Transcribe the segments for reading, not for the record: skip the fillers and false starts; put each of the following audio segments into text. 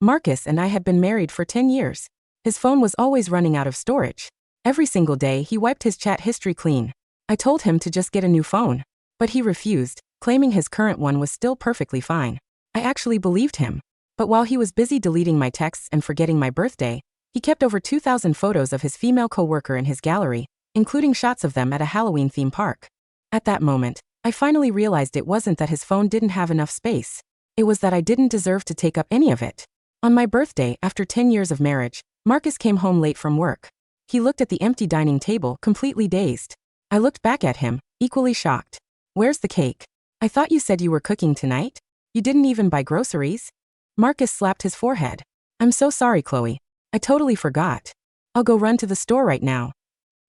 Marcus and I had been married for 10 years. His phone was always running out of storage. Every single day he wiped his chat history clean. I told him to just get a new phone. But he refused, claiming his current one was still perfectly fine. I actually believed him. But while he was busy deleting my texts and forgetting my birthday, he kept over 2,000 photos of his female coworker in his gallery, including shots of them at a Halloween theme park. At that moment, I finally realized it wasn't that his phone didn't have enough space. It was that I didn't deserve to take up any of it. On my birthday, after 10 years of marriage, Marcus came home late from work. He looked at the empty dining table, completely dazed. I looked back at him, equally shocked. "Where's the cake? I thought you said you were cooking tonight? You didn't even buy groceries?" Marcus slapped his forehead. "I'm so sorry, Chloe. I totally forgot. I'll go run to the store right now."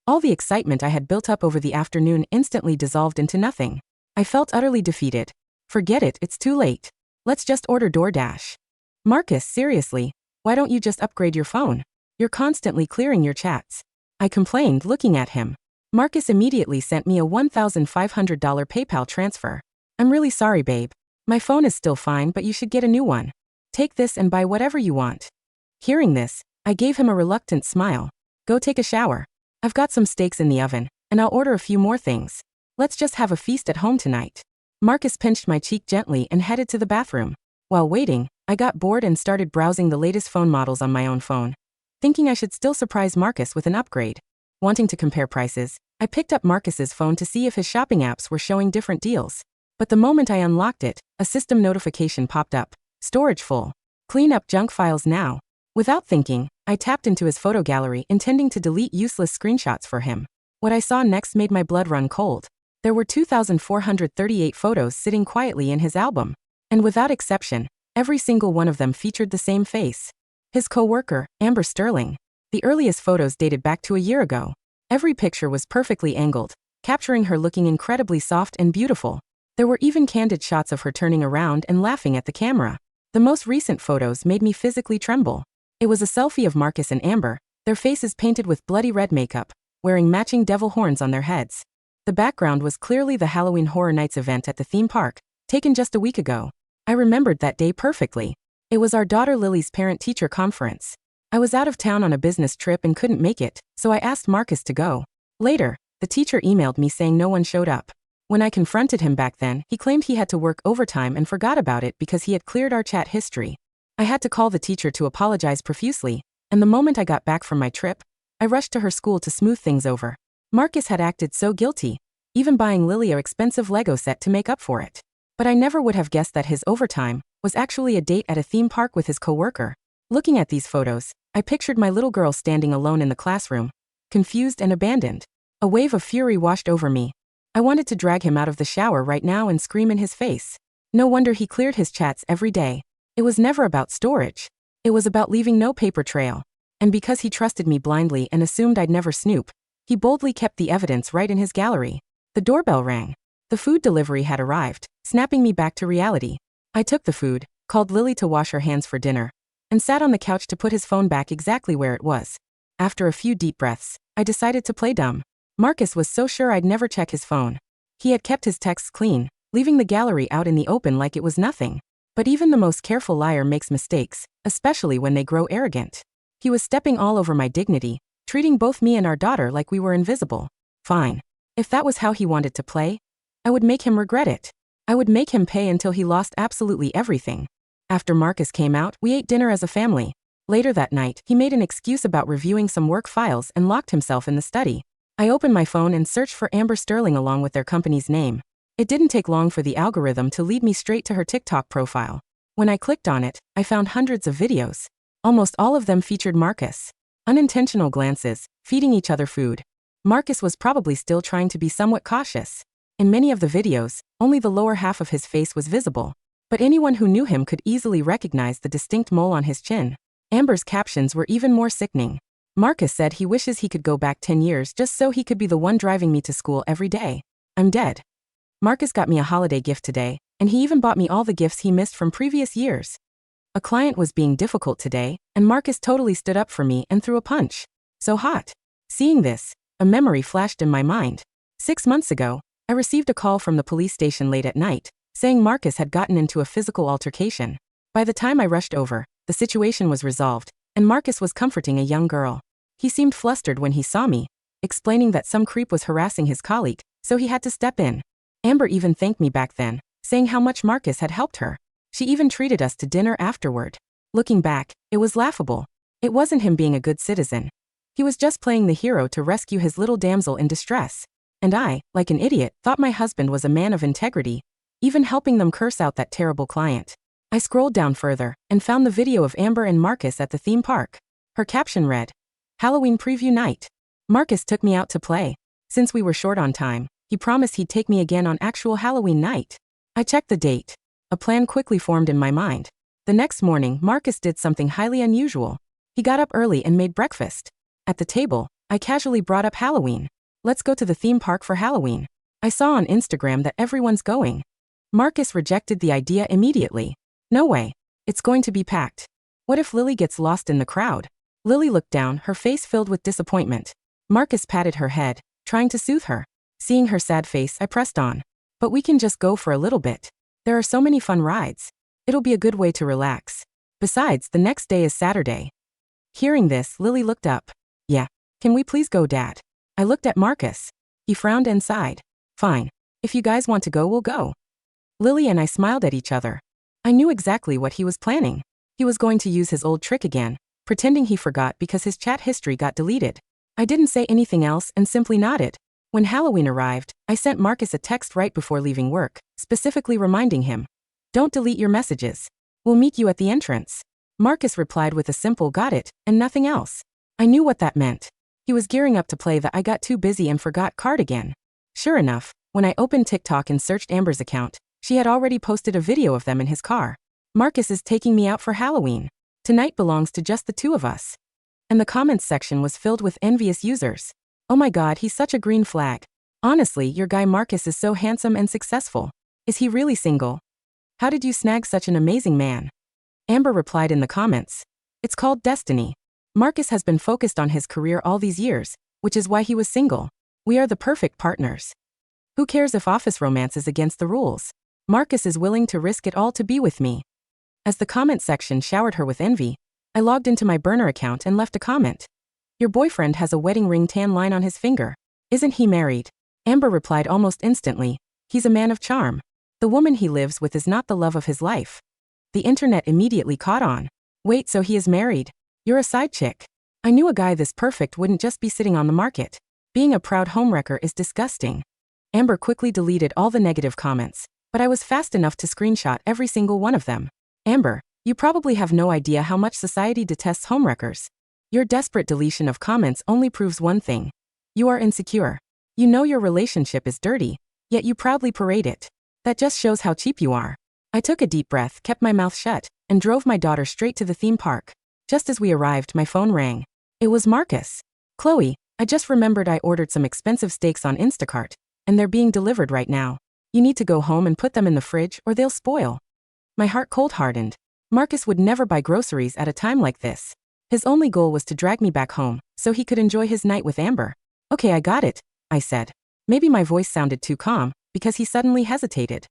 All the excitement I had built up over the afternoon instantly dissolved into nothing. I felt utterly defeated. "Forget it, it's too late. Let's just order DoorDash." "Marcus, seriously, why don't you just upgrade your phone? You're constantly clearing your chats." I complained, looking at him. Marcus immediately sent me a $1,500 PayPal transfer. "I'm really sorry, babe. My phone is still fine, but you should get a new one. Take this and buy whatever you want." Hearing this, I gave him a reluctant smile. "Go take a shower. I've got some steaks in the oven, and I'll order a few more things. Let's just have a feast at home tonight." Marcus pinched my cheek gently and headed to the bathroom. While waiting, I got bored and started browsing the latest phone models on my own phone, thinking I should still surprise Marcus with an upgrade. Wanting to compare prices, I picked up Marcus's phone to see if his shopping apps were showing different deals. But the moment I unlocked it, a system notification popped up. "Storage full. Clean up junk files now." Without thinking, I tapped into his photo gallery, intending to delete useless screenshots for him. What I saw next made my blood run cold. There were 2,438 photos sitting quietly in his album. And without exception, every single one of them featured the same face. His coworker, Amber Sterling. The earliest photos dated back to a year ago. Every picture was perfectly angled, capturing her looking incredibly soft and beautiful. There were even candid shots of her turning around and laughing at the camera. The most recent photos made me physically tremble. It was a selfie of Marcus and Amber, their faces painted with bloody red makeup, wearing matching devil horns on their heads. The background was clearly the Halloween Horror Nights event at the theme park, taken just a week ago. I remembered that day perfectly. It was our daughter Lily's parent-teacher conference. I was out of town on a business trip and couldn't make it, so I asked Marcus to go. Later, the teacher emailed me saying no one showed up. When I confronted him back then, he claimed he had to work overtime and forgot about it because he had cleared our chat history. I had to call the teacher to apologize profusely, and the moment I got back from my trip, I rushed to her school to smooth things over. Marcus had acted so guilty, even buying Lily an expensive Lego set to make up for it. But I never would have guessed that his overtime was actually a date at a theme park with his coworker. Looking at these photos, I pictured my little girl standing alone in the classroom, confused and abandoned. A wave of fury washed over me. I wanted to drag him out of the shower right now and scream in his face. No wonder he cleared his chats every day. It was never about storage. It was about leaving no paper trail. And because he trusted me blindly and assumed I'd never snoop, he boldly kept the evidence right in his gallery. The doorbell rang. The food delivery had arrived, snapping me back to reality. I took the food, called Lily to wash her hands for dinner, and sat on the couch to put his phone back exactly where it was. After a few deep breaths, I decided to play dumb. Marcus was so sure I'd never check his phone. He had kept his texts clean, leaving the gallery out in the open like it was nothing. But even the most careful liar makes mistakes, especially when they grow arrogant. He was stepping all over my dignity, treating both me and our daughter like we were invisible. Fine. If that was how he wanted to play, I would make him regret it. I would make him pay until he lost absolutely everything. After Marcus came out, we ate dinner as a family. Later that night, he made an excuse about reviewing some work files and locked himself in the study. I opened my phone and searched for Amber Sterling along with their company's name. It didn't take long for the algorithm to lead me straight to her TikTok profile. When I clicked on it, I found hundreds of videos. Almost all of them featured Marcus. Unintentional glances, feeding each other food. Marcus was probably still trying to be somewhat cautious. In many of the videos, only the lower half of his face was visible. But anyone who knew him could easily recognize the distinct mole on his chin. Amber's captions were even more sickening. Marcus said he wishes he could go back 10 years just so he could be the one driving me to school every day. I'm dead. Marcus got me a holiday gift today, and he even bought me all the gifts he missed from previous years. A client was being difficult today, and Marcus totally stood up for me and threw a punch. So hot. Seeing this, a memory flashed in my mind. 6 months ago, I received a call from the police station late at night, saying Marcus had gotten into a physical altercation. By the time I rushed over, The situation was resolved, and Marcus was comforting a young girl. He seemed flustered when he saw me, explaining that some creep was harassing his colleague, so he had to step in. Amber even thanked me back then, saying how much Marcus had helped her. She even treated us to dinner afterward. Looking back, it was laughable. It wasn't him being a good citizen. He was just playing the hero to rescue his little damsel in distress. And I, like an idiot, thought my husband was a man of integrity, even helping them curse out that terrible client. I scrolled down further and found the video of Amber and Marcus at the theme park. Her caption read, "Halloween preview night. Marcus took me out to play. Since we were short on time, he promised he'd take me again on actual Halloween night." I checked the date. A plan quickly formed in my mind. The next morning, Marcus did something highly unusual. He got up early and made breakfast. At the table, I casually brought up Halloween. "Let's go to the theme park for Halloween. I saw on Instagram that everyone's going." Marcus rejected the idea immediately. "No way. It's going to be packed. What if Lily gets lost in the crowd?" Lily looked down, her face filled with disappointment. Marcus patted her head, trying to soothe her. Seeing her sad face, I pressed on. "But we can just go for a little bit. There are so many fun rides. It'll be a good way to relax. Besides, the next day is Saturday." Hearing this, Lily looked up. "Yeah. Can we please go, Dad?" I looked at Marcus. He frowned and sighed. "Fine. If you guys want to go, we'll go." Lily and I smiled at each other. I knew exactly what he was planning. He was going to use his old trick again, pretending he forgot because his chat history got deleted. I didn't say anything else and simply nodded. When Halloween arrived, I sent Marcus a text right before leaving work, specifically reminding him, "Don't delete your messages. We'll meet you at the entrance." Marcus replied with a simple "got it," and nothing else. I knew what that meant. He was gearing up to play the "I got too busy and forgot" card again. Sure enough, when I opened TikTok and searched Amber's account, she had already posted a video of them in his car. "Marcus is taking me out for Halloween. Tonight belongs to just the two of us." And the comments section was filled with envious users. "Oh my god, he's such a green flag. Honestly, your guy Marcus is so handsome and successful. Is he really single? How did you snag such an amazing man?" Amber replied in the comments, "It's called destiny. Marcus has been focused on his career all these years, which is why he was single. We are the perfect partners. Who cares if office romance is against the rules? Marcus is willing to risk it all to be with me." As the comment section showered her with envy, I logged into my burner account and left a comment. "Your boyfriend has a wedding ring tan line on his finger. Isn't he married?" Amber replied almost instantly, "He's a man of charm. The woman he lives with is not the love of his life." The internet immediately caught on. "Wait, so he is married? You're a side chick." I knew a guy this perfect wouldn't just be sitting on the market. Being a proud homewrecker is disgusting. Amber quickly deleted all the negative comments, but I was fast enough to screenshot every single one of them. "Amber, you probably have no idea how much society detests homewreckers. Your desperate deletion of comments only proves one thing. You are insecure. You know your relationship is dirty, yet you proudly parade it. That just shows how cheap you are." I took a deep breath, kept my mouth shut, and drove my daughter straight to the theme park. Just as we arrived, my phone rang. It was Marcus. "Chloe, I just remembered I ordered some expensive steaks on Instacart, and they're being delivered right now. You need to go home and put them in the fridge or they'll spoil." My heart cold hardened. Marcus would never buy groceries at a time like this. His only goal was to drag me back home, so he could enjoy his night with Amber. "Okay, I got it," I said. Maybe my voice sounded too calm, because he suddenly hesitated.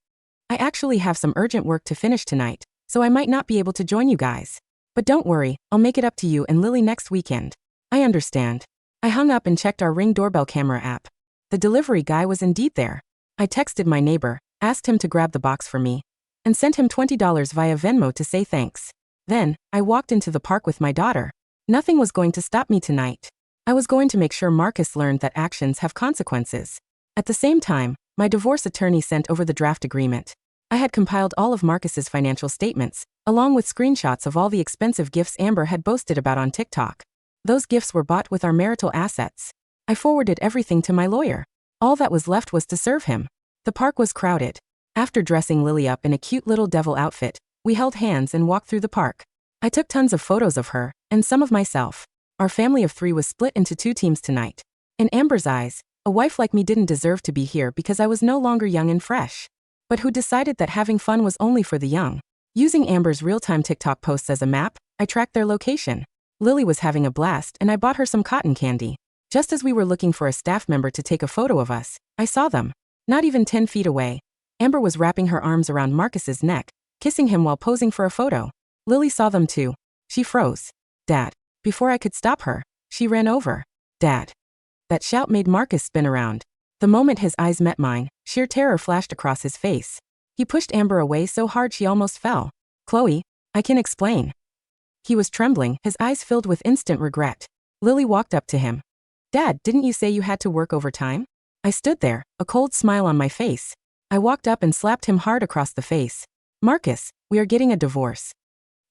"I actually have some urgent work to finish tonight, so I might not be able to join you guys. But don't worry, I'll make it up to you and Lily next weekend." "I understand." I hung up and checked our Ring doorbell camera app. The delivery guy was indeed there. I texted my neighbor, asked him to grab the box for me, and sent him $20 via Venmo to say thanks. Then, I walked into the park with my daughter. Nothing was going to stop me tonight. I was going to make sure Marcus learned that actions have consequences. At the same time, my divorce attorney sent over the draft agreement. I had compiled all of Marcus's financial statements, along with screenshots of all the expensive gifts Amber had boasted about on TikTok. Those gifts were bought with our marital assets. I forwarded everything to my lawyer. All that was left was to serve him. The park was crowded. After dressing Lily up in a cute little devil outfit, we held hands and walked through the park. I took tons of photos of her, and some of myself. Our family of 3 was split into 2 teams tonight. In Amber's eyes, a wife like me didn't deserve to be here because I was no longer young and fresh. But who decided that having fun was only for the young? Using Amber's real-time TikTok posts as a map, I tracked their location. Lily was having a blast and I bought her some cotton candy. Just as we were looking for a staff member to take a photo of us, I saw them. Not even 10 feet away. Amber was wrapping her arms around Marcus's neck, kissing him while posing for a photo. Lily saw them too, She froze. Dad. Before I could stop her, she ran over. Dad. That shout made Marcus spin around. The moment his eyes met mine, sheer terror flashed across his face. He pushed Amber away so hard she almost fell. Chloe, I can explain. He was trembling, his eyes filled with instant regret. Lily walked up to him. Dad, didn't you say you had to work overtime? I stood there, a cold smile on my face. I walked up and slapped him hard across the face. Marcus, we are getting a divorce.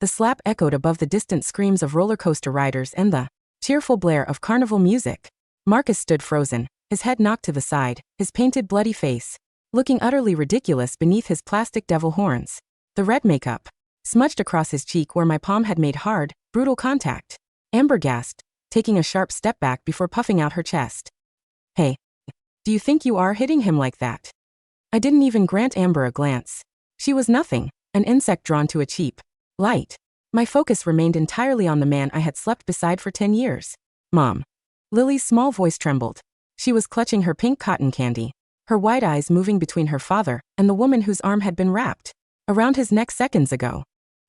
The slap echoed above the distant screams of roller coaster riders and the cheerful blare of carnival music. Marcus stood frozen, his head knocked to the side, his painted bloody face looking utterly ridiculous beneath his plastic devil horns. The red makeup smudged across his cheek where my palm had made hard, brutal contact. Amber gasped, taking a sharp step back before puffing out her chest. Hey, do you think you are hitting him like that? I didn't even grant Amber a glance. She was nothing, an insect drawn to a cheap light. My focus remained entirely on the man I had slept beside for 10 years. Mom. Lily's small voice trembled. She was clutching her pink cotton candy, her wide eyes moving between her father and the woman whose arm had been wrapped around his neck seconds ago.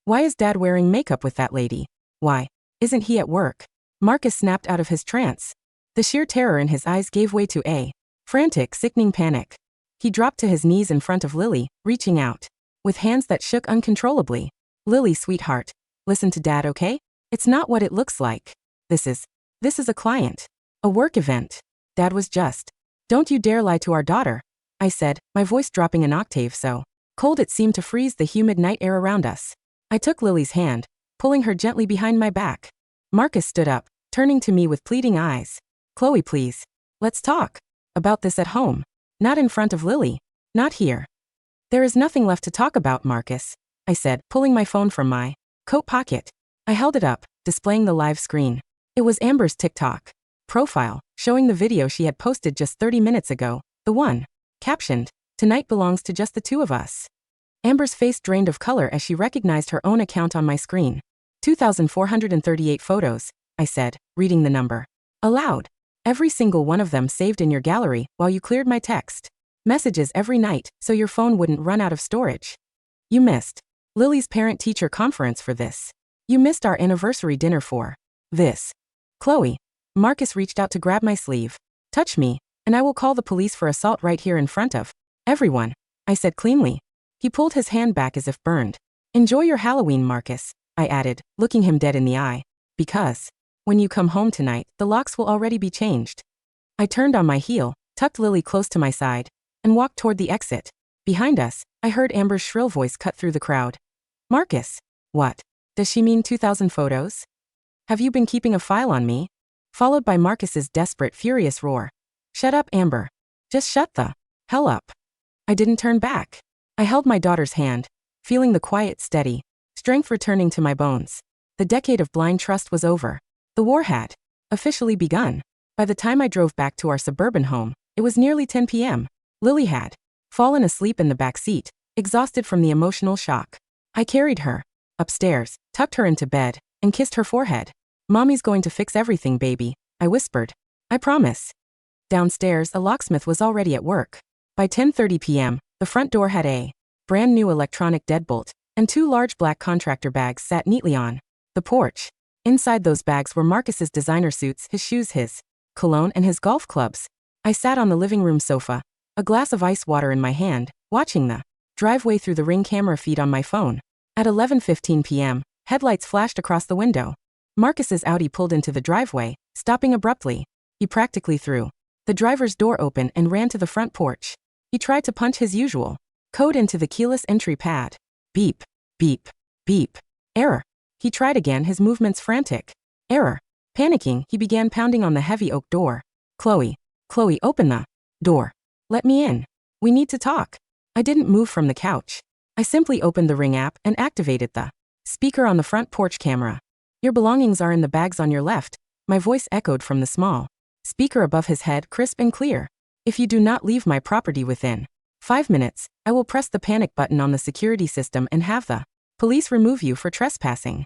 Why is Dad wearing makeup with that lady? Why isn't he at work? Marcus snapped out of his trance. The sheer terror in his eyes gave way to a frantic, sickening panic. He dropped to his knees in front of Lily, reaching out with hands that shook uncontrollably. Lily, sweetheart, listen to Dad, okay? It's not what it looks like. This is a client. A work event. Dad was just. Don't you dare lie to our daughter, I said, my voice dropping an octave so cold it seemed to freeze the humid night air around us. I took Lily's hand, pulling her gently behind my back. Marcus stood up, turning to me with pleading eyes. Chloe, please. Let's talk about this at home. Not in front of Lily. Not here. There is nothing left to talk about, Marcus, I said, pulling my phone from my coat pocket. I held it up, displaying the live screen. It was Amber's TikTok profile, showing the video she had posted just 30 minutes ago, the one captioned, "Tonight belongs to just the two of us." Amber's face drained of color as she recognized her own account on my screen. 2,438 photos, I said, reading the number aloud. Every single one of them saved in your gallery while you cleared my text messages every night so your phone wouldn't run out of storage. You missed Lily's parent-teacher conference for this. You missed our anniversary dinner for this. Chloe. Marcus reached out to grab my sleeve. Touch me, and I will call the police for assault right here in front of everyone, I said cleanly. He pulled his hand back as if burned. Enjoy your Halloween, Marcus, I added, looking him dead in the eye. Because when you come home tonight, the locks will already be changed. I turned on my heel, tucked Lily close to my side, and walked toward the exit. Behind us, I heard Amber's shrill voice cut through the crowd. Marcus. What? Does she mean 2,000 photos? Have you been keeping a file on me? Followed by Marcus's desperate, furious roar. Shut up, Amber. Just shut the hell up. I didn't turn back. I held my daughter's hand, feeling the quiet, steady strength returning to my bones. The decade of blind trust was over. The war had officially begun. By the time I drove back to our suburban home, it was nearly 10 p.m. Lily had fallen asleep in the back seat, exhausted from the emotional shock. I carried her upstairs, tucked her into bed, and kissed her forehead. Mommy's going to fix everything, baby, I whispered. I promise. Downstairs, a locksmith was already at work. By 10:30 p.m., the front door had a brand new electronic deadbolt, and 2 large black contractor bags sat neatly on the porch. Inside those bags were Marcus's designer suits, his shoes, his cologne, and his golf clubs. I sat on the living room sofa, a glass of ice water in my hand, watching the driveway through the Ring camera feed on my phone. At 11:15 p.m., headlights flashed across the window. Marcus's Audi pulled into the driveway, stopping abruptly. He practically threw the driver's door open and ran to the front porch. He tried to punch his usual code into the keyless entry pad. Beep, beep, beep. Error. He tried again, his movements frantic. Error. Panicking, he began pounding on the heavy oak door. Chloe, open the door. Let me in. We need to talk. I didn't move from the couch. I simply opened the Ring app and activated the speaker on the front porch camera. Your belongings are in the bags on your left, my voice echoed from the small speaker above his head, crisp and clear. If you do not leave my property within 5 minutes, I will press the panic button on the security system and have the police remove you for trespassing.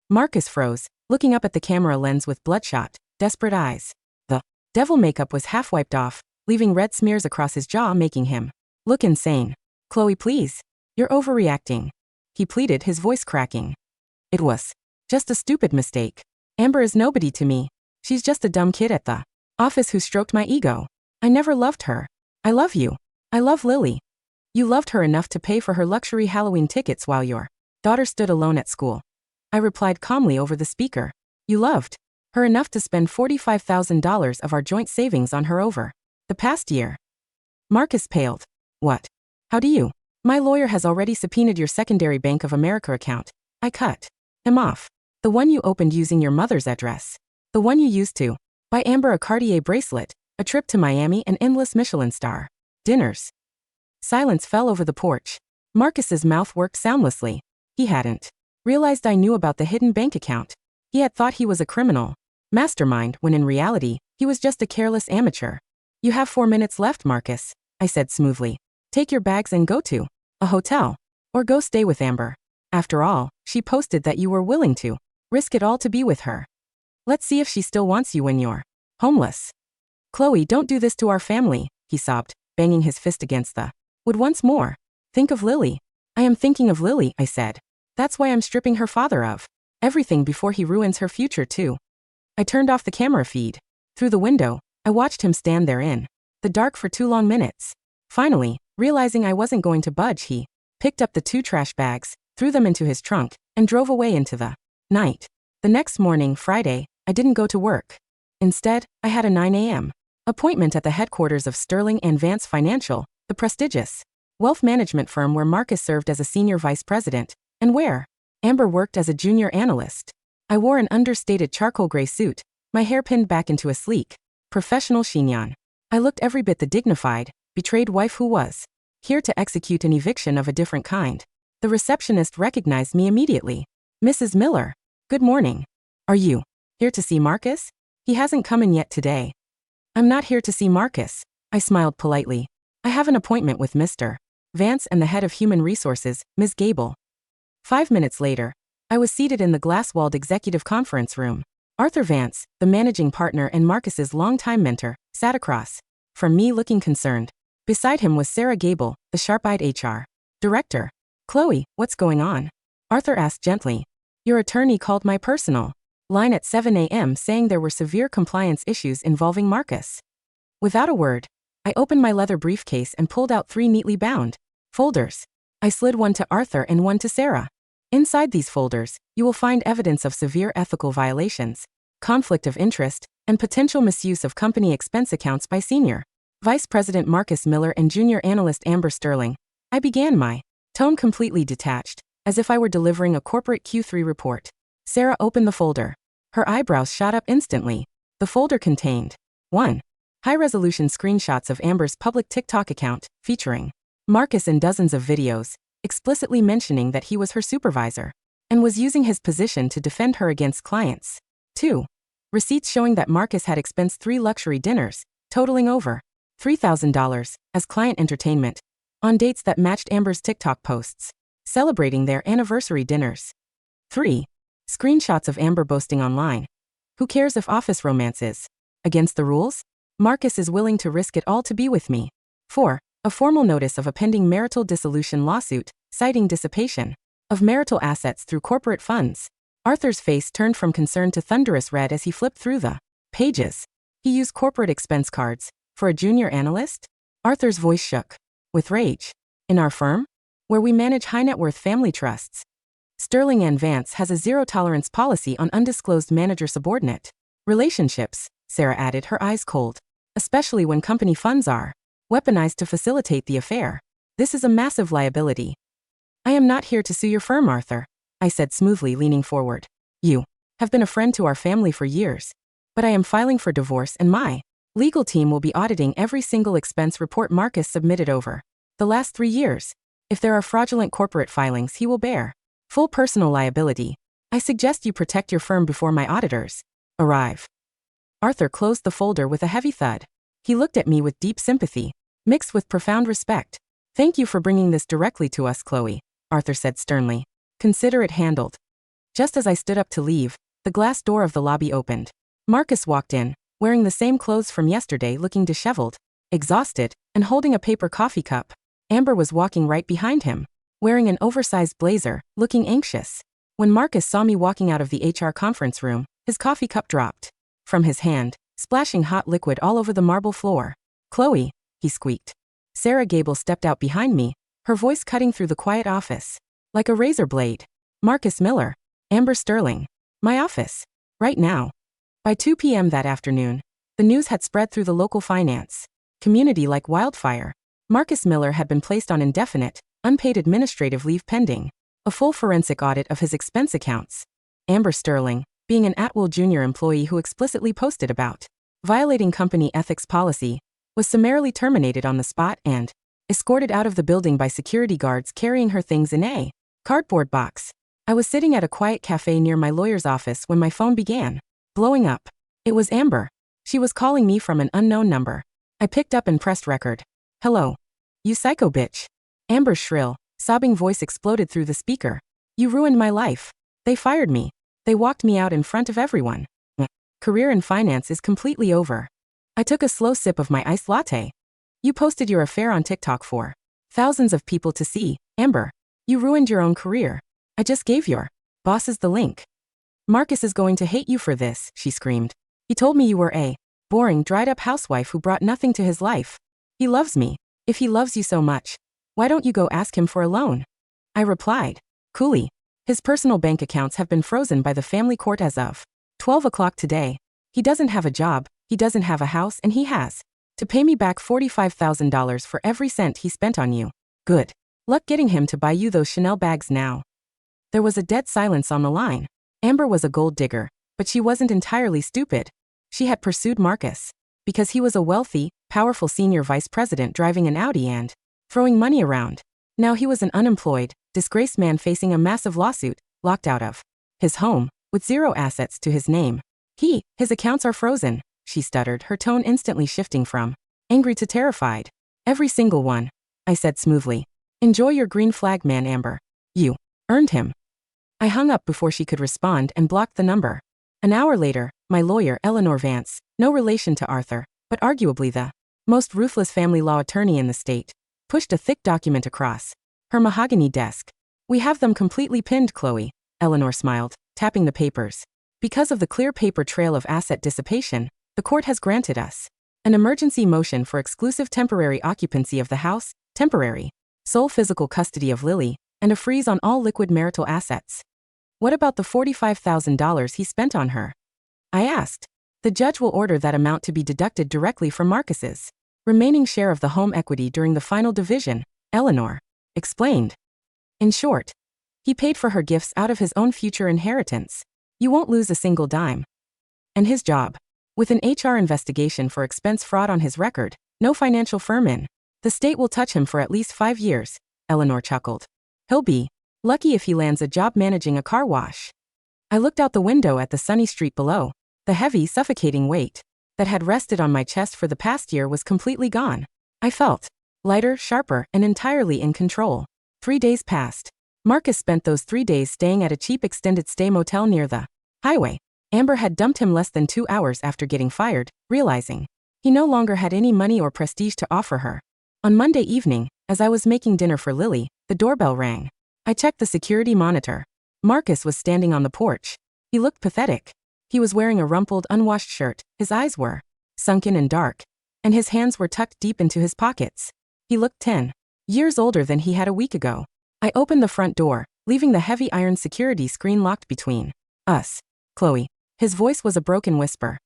Marcus froze, looking up at the camera lens with bloodshot, desperate eyes. The devil makeup was half wiped off, leaving red smears across his jaw, making him look insane. Chloe, please. You're overreacting. He pleaded, his voice cracking. It was Just a stupid mistake. Amber is nobody to me. She's just a dumb kid at the office who stroked my ego. I never loved her. I love you. I love Lily. You loved her enough to pay for her luxury Halloween tickets while your daughter stood alone at school. I replied calmly over the speaker. You loved her enough to spend $45,000 of our joint savings on her over the past year. Marcus paled. What? How do you? My lawyer has already subpoenaed your secondary Bank of America account. I cut him off. The one you opened using your mother's address. The one you used to buy Amber a Cartier bracelet, a trip to Miami, and endless Michelin star dinners. Silence fell over the porch. Marcus's mouth worked soundlessly. He hadn't realized I knew about the hidden bank account. He had thought he was a criminal mastermind when in reality, he was just a careless amateur. You have 4 minutes left, Marcus, I said smoothly. Take your bags and go to a hotel. Or go stay with Amber. After all, she posted that you were willing to risk it all to be with her. Let's see if she still wants you when you're homeless. Chloe, don't do this to our family, he sobbed, banging his fist against the wood once more. Think of Lily. I am thinking of Lily, I said. That's why I'm stripping her father of everything before he ruins her future too. I turned off the camera feed. Through the window, I watched him stand there in the dark for 2 long minutes. Finally, realizing I wasn't going to budge, he picked up the 2 trash bags, threw them into his trunk, and drove away into the night. The next morning, Friday, I didn't go to work. Instead, I had a 9 a.m. appointment at the headquarters of Sterling and Vance Financial, the prestigious wealth management firm where Marcus served as a senior vice president, and where Amber worked as a junior analyst. I wore an understated charcoal gray suit, my hair pinned back into a sleek, professional chignon. I looked every bit the dignified, betrayed wife who was here to execute an eviction of a different kind. The receptionist recognized me immediately. Mrs. Miller, good morning. Are you here to see Marcus? He hasn't come in yet today. I'm not here to see Marcus, I smiled politely. I have an appointment with Mr. Vance and the head of human resources, Ms. Gable. 5 minutes later, I was seated in the glass-walled executive conference room. Arthur Vance, the managing partner and Marcus's longtime mentor, sat across from me looking concerned. Beside him was Sarah Gable, the sharp-eyed HR director. Chloe, what's going on? Arthur asked gently. Your attorney called my personal line at 7 a.m. saying there were severe compliance issues involving Marcus. Without a word, I opened my leather briefcase and pulled out 3 neatly bound folders. I slid one to Arthur and one to Sarah. Inside these folders, you will find evidence of severe ethical violations, conflict of interest, and potential misuse of company expense accounts by Senior Vice President Marcus Miller and Junior Analyst Amber Sterling. I began, my tone completely detached, as if I were delivering a corporate Q3 report. Sarah opened the folder. Her eyebrows shot up instantly. The folder contained 1. High-resolution screenshots of Amber's public TikTok account, featuring Marcus in dozens of videos, explicitly mentioning that he was her supervisor, and was using his position to defend her against clients. 2. Receipts showing that Marcus had expensed 3 luxury dinners, totaling over $3,000, as client entertainment, on dates that matched Amber's TikTok posts, celebrating their anniversary dinners. 3. Screenshots of Amber boasting online. Who cares if office romance is against the rules? Marcus is willing to risk it all to be with me. 4. A formal notice of a pending marital dissolution lawsuit, citing dissipation of marital assets through corporate funds. Arthur's face turned from concern to thunderous red as he flipped through the pages. He used corporate expense cards for a junior analyst? Arthur's voice shook with rage. In our firm, where we manage high-net-worth family trusts, Sterling and Vance has a zero-tolerance policy on undisclosed manager-subordinate relationships, Sarah added, her eyes cold, especially when company funds are weaponized to facilitate the affair. This is a massive liability. I am not here to sue your firm, Arthur, I said smoothly, leaning forward. You have been a friend to our family for years, but I am filing for divorce and my legal team will be auditing every single expense report Marcus submitted over the last 3 years. If there are fraudulent corporate filings, he will bear full personal liability. I suggest you protect your firm before my auditors arrive. Arthur closed the folder with a heavy thud. He looked at me with deep sympathy, mixed with profound respect. Thank you for bringing this directly to us, Chloe, Arthur said sternly. Consider it handled. Just as I stood up to leave, the glass door of the lobby opened. Marcus walked in, wearing the same clothes from yesterday, looking disheveled, exhausted, and holding a paper coffee cup. Amber was walking right behind him, wearing an oversized blazer, looking anxious. When Marcus saw me walking out of the HR conference room, his coffee cup dropped from his hand, splashing hot liquid all over the marble floor. "Chloe," he squeaked. Sarah Gable stepped out behind me, her voice cutting through the quiet office like a razor blade. "Marcus Miller, Amber Sterling. My office. Right now." By 2 p.m. that afternoon, the news had spread through the local finance community like wildfire. Marcus Miller had been placed on indefinite, unpaid administrative leave pending a full forensic audit of his expense accounts. Amber Sterling, being an at-will junior employee who explicitly posted about violating company ethics policy, was summarily terminated on the spot and escorted out of the building by security guards carrying her things in a cardboard box. I was sitting at a quiet cafe near my lawyer's office when my phone began blowing up. It was Amber. She was calling me from an unknown number. I picked up and pressed record. "Hello. You psycho bitch." Amber's shrill, sobbing voice exploded through the speaker. "You ruined my life. They fired me. They walked me out in front of everyone. Career in finance is completely over." I took a slow sip of my iced latte. "You posted your affair on TikTok for thousands of people to see, Amber. You ruined your own career. I just gave your bosses the link. Marcus is going to hate you for this," she screamed. "He told me you were a boring, dried-up housewife who brought nothing to his life. He loves me. If he loves you so much, why don't you go ask him for a loan?" I replied coolly. "His personal bank accounts have been frozen by the family court as of 12 o'clock today. He doesn't have a job, he doesn't have a house, and he has to pay me back $45,000 for every cent he spent on you. Good luck getting him to buy you those Chanel bags now." There was a dead silence on the line. Amber was a gold digger, but she wasn't entirely stupid. She had pursued Marcus because he was a wealthy, powerful senior vice president driving an Audi and throwing money around. Now he was an unemployed, disgraced man facing a massive lawsuit, locked out of his home, with zero assets to his name. His accounts are frozen," she stuttered, her tone instantly shifting from angry to terrified. "Every single one," I said smoothly. "Enjoy your green flag, man, Amber. You earned him." I hung up before she could respond and blocked the number. An hour later, my lawyer, Eleanor Vance, no relation to Arthur, but arguably the most ruthless family law attorney in the state, pushed a thick document across her mahogany desk. "We have them completely pinned, Chloe," Eleanor smiled, tapping the papers. "Because of the clear paper trail of asset dissipation, the court has granted us an emergency motion for exclusive temporary occupancy of the house, temporary sole physical custody of Lily, and a freeze on all liquid marital assets." "What about the $45,000 he spent on her?" I asked. "The judge will order that amount to be deducted directly from Marcus's remaining share of the home equity during the final division," Eleanor explained. "In short, he paid for her gifts out of his own future inheritance. You won't lose a single dime. And his job, with an HR investigation for expense fraud on his record, no financial firm in the state will touch him for at least 5 years, Eleanor chuckled. "He'll be lucky if he lands a job managing a car wash." I looked out the window at the sunny street below. The heavy, suffocating weight that had rested on my chest for the past year was completely gone. I felt lighter, sharper, and entirely in control. 3 days passed. Marcus spent those 3 days staying at a cheap extended stay motel near the highway. Amber had dumped him less than 2 hours after getting fired, realizing he no longer had any money or prestige to offer her. On Monday evening, as I was making dinner for Lily, the doorbell rang. I checked the security monitor. Marcus was standing on the porch. He looked pathetic. He was wearing a rumpled, unwashed shirt, his eyes were sunken and dark, and his hands were tucked deep into his pockets. He looked 10 years older than he had a week ago. I opened the front door, leaving the heavy iron security screen locked between us. "Chloe." His voice was a broken whisper.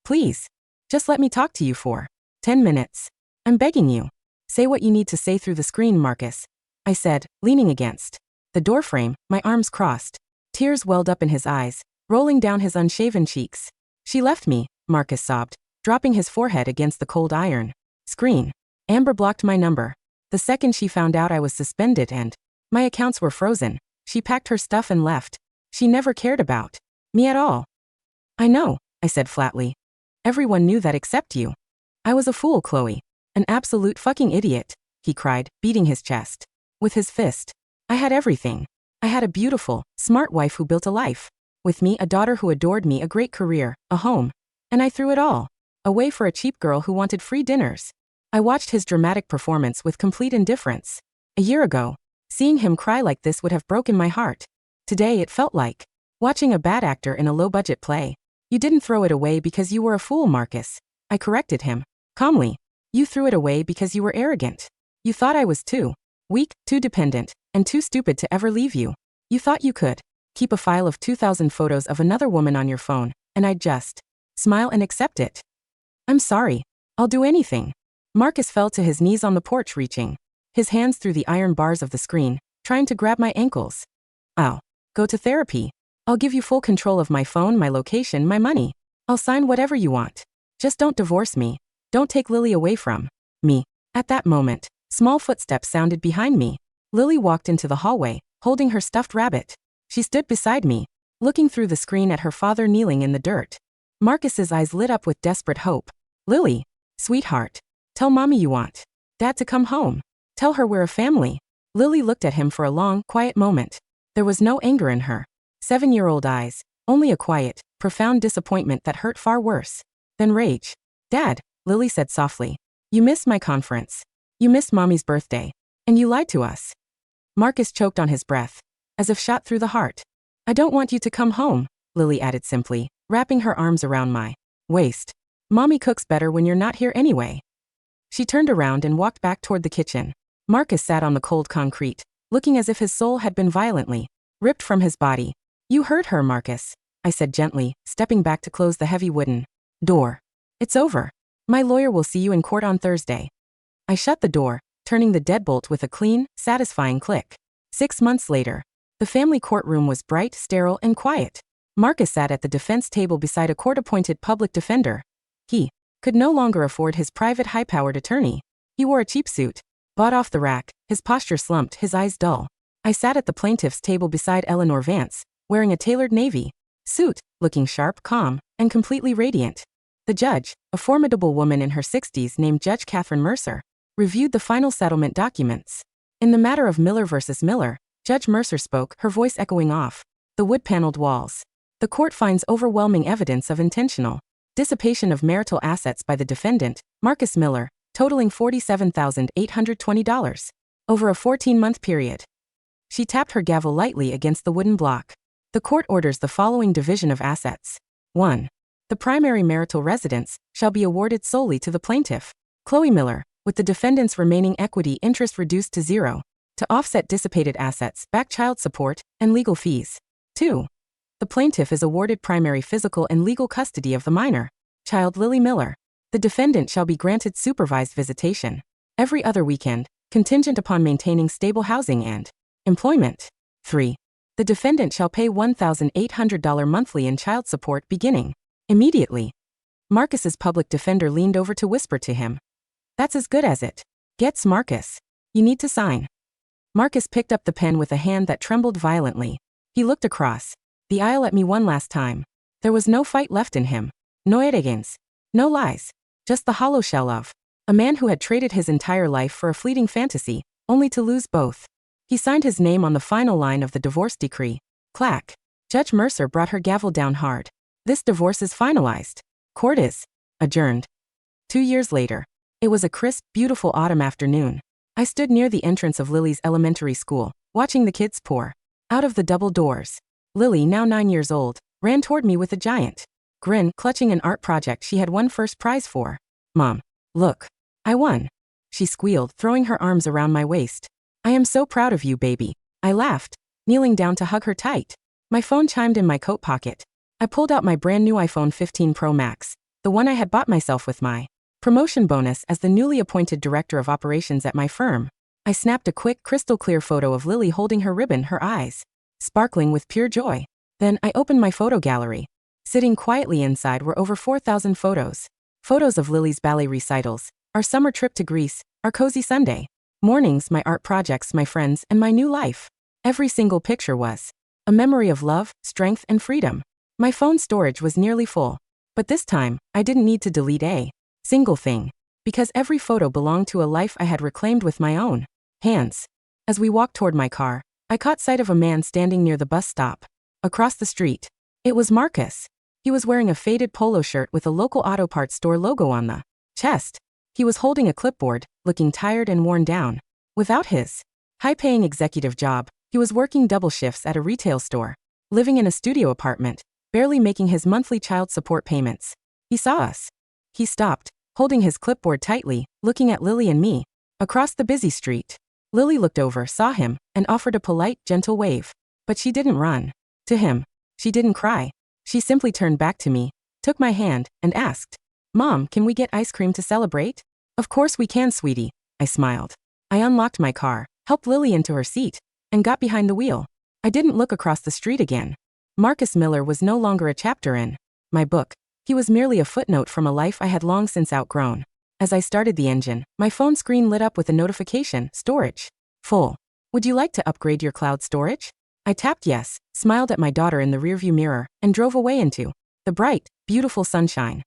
"Please, just let me talk to you for 10 minutes. I'm begging you." "Say what you need to say through the screen, Marcus," I said, leaning against the doorframe, my arms crossed. Tears welled up in his eyes, rolling down his unshaven cheeks. "She left me," Marcus sobbed, dropping his forehead against the cold iron screen. "Amber blocked my number. The second she found out I was suspended and my accounts were frozen, she packed her stuff and left. She never cared about me at all." "I know," I said flatly. "Everyone knew that except you." "I was a fool, Chloe. An absolute fucking idiot," he cried, beating his chest with his fist. "I had everything. I had a beautiful, smart wife who built a life with me, a daughter who adored me, a great career, a home. And I threw it all away for a cheap girl who wanted free dinners." I watched his dramatic performance with complete indifference. A year ago, seeing him cry like this would have broken my heart. Today it felt like watching a bad actor in a low-budget play. You didn't throw it away because you were a fool, Marcus. I corrected him, calmly. You threw it away because you were arrogant. You thought I was too weak, too dependent, and too stupid to ever leave you. You thought you could keep a file of 2,000 photos of another woman on your phone, and I'd just smile and accept it. I'm sorry. I'll do anything. Marcus fell to his knees on the porch, reaching his hands through the iron bars of the screen, trying to grab my ankles. I'll go to therapy. I'll give you full control of my phone, my location, my money. I'll sign whatever you want. Just don't divorce me. Don't take Lily away from me. At that moment, small footsteps sounded behind me. Lily walked into the hallway, holding her stuffed rabbit. She stood beside me, looking through the screen at her father kneeling in the dirt. Marcus's eyes lit up with desperate hope. Lily, sweetheart, tell mommy you want Dad to come home. Tell her we're a family. Lily looked at him for a long, quiet moment. There was no anger in her 7-year-old eyes, only a quiet, profound disappointment that hurt far worse than rage. Dad, Lily said softly, you missed my conference. You missed mommy's birthday. And you lied to us. Marcus choked on his breath, as if shot through the heart. I don't want you to come home, Lily added simply, wrapping her arms around my waist. Mommy cooks better when you're not here anyway. She turned around and walked back toward the kitchen. Marcus sat on the cold concrete, looking as if his soul had been violently ripped from his body. You hurt her, Marcus, I said gently, stepping back to close the heavy wooden door. It's over. My lawyer will see you in court on Thursday. I shut the door, turning the deadbolt with a clean, satisfying click. 6 months later, the family courtroom was bright, sterile, and quiet. Marcus sat at the defense table beside a court-appointed public defender. He could no longer afford his private high-powered attorney. He wore a cheap suit, bought off the rack, his posture slumped, his eyes dull. I sat at the plaintiff's table beside Eleanor Vance, wearing a tailored navy suit, looking sharp, calm, and completely radiant. The judge, a formidable woman in her 60s named Judge Catherine Mercer, reviewed the final settlement documents. In the matter of Miller versus Miller, Judge Mercer spoke, her voice echoing off the wood-paneled walls. The court finds overwhelming evidence of intentional dissipation of marital assets by the defendant, Marcus Miller, totaling $47,820 over a 14-month period. She tapped her gavel lightly against the wooden block. The court orders the following division of assets. 1. The primary marital residence shall be awarded solely to the plaintiff, Chloe Miller, with the defendant's remaining equity interest reduced to 0, to offset dissipated assets, back child support, and legal fees. 2. The plaintiff is awarded primary physical and legal custody of the minor child Lily Miller. The defendant shall be granted supervised visitation every other weekend, contingent upon maintaining stable housing and employment. 3. The defendant shall pay $1,800 monthly in child support beginning immediately. Marcus's public defender leaned over to whisper to him. That's as good as it gets, Marcus. You need to sign. Marcus picked up the pen with a hand that trembled violently. He looked across the aisle at me one last time. There was no fight left in him. No arrogance. No lies. Just the hollow shell of a man who had traded his entire life for a fleeting fantasy, only to lose both. He signed his name on the final line of the divorce decree. Clack. Judge Mercer brought her gavel down hard. This divorce is finalized. Court is adjourned. 2 years later. It was a crisp, beautiful autumn afternoon. I stood near the entrance of Lily's elementary school, watching the kids pour out of the double doors. Lily, now 9 years old, ran toward me with a giant grin, clutching an art project she had won first prize for. Mom, look. I won. She squealed, throwing her arms around my waist. I am so proud of you, baby. I laughed, kneeling down to hug her tight. My phone chimed in my coat pocket. I pulled out my brand new iPhone 15 Pro Max, the one I had bought myself with my promotion bonus as the newly appointed director of operations at my firm. I snapped a quick, crystal-clear photo of Lily holding her ribbon, her eyes sparkling with pure joy. Then I opened my photo gallery. Sitting quietly inside were over 4,000 photos. Photos of Lily's ballet recitals, our summer trip to Greece, our cozy Sunday mornings, my art projects, my friends, and my new life. Every single picture was a memory of love, strength, and freedom. My phone storage was nearly full. But this time, I didn't need to delete a single thing, because every photo belonged to a life I had reclaimed with my own hands. As we walked toward my car, I caught sight of a man standing near the bus stop. Across the street. It was Marcus. He was wearing a faded polo shirt with a local auto parts store logo on the chest. He was holding a clipboard, looking tired and worn down. Without his high-paying executive job, He was working double shifts at a retail store, living in a studio apartment, barely making his monthly child support payments. He saw us. He stopped, holding his clipboard tightly, looking at Lily and me. Across the busy street. Lily looked over, saw him, and offered a polite, gentle wave. But she didn't run to him. She didn't cry. She simply turned back to me, took my hand, and asked, "Mom, can we get ice cream to celebrate?" "Of course we can, sweetie," I smiled. I unlocked my car, helped Lily into her seat, and got behind the wheel. I didn't look across the street again. Marcus Miller was no longer a chapter in my book. He was merely a footnote from a life I had long since outgrown. As I started the engine, my phone screen lit up with a notification, storage full. Would you like to upgrade your cloud storage? I tapped yes, smiled at my daughter in the rearview mirror, and drove away into the bright, beautiful sunshine.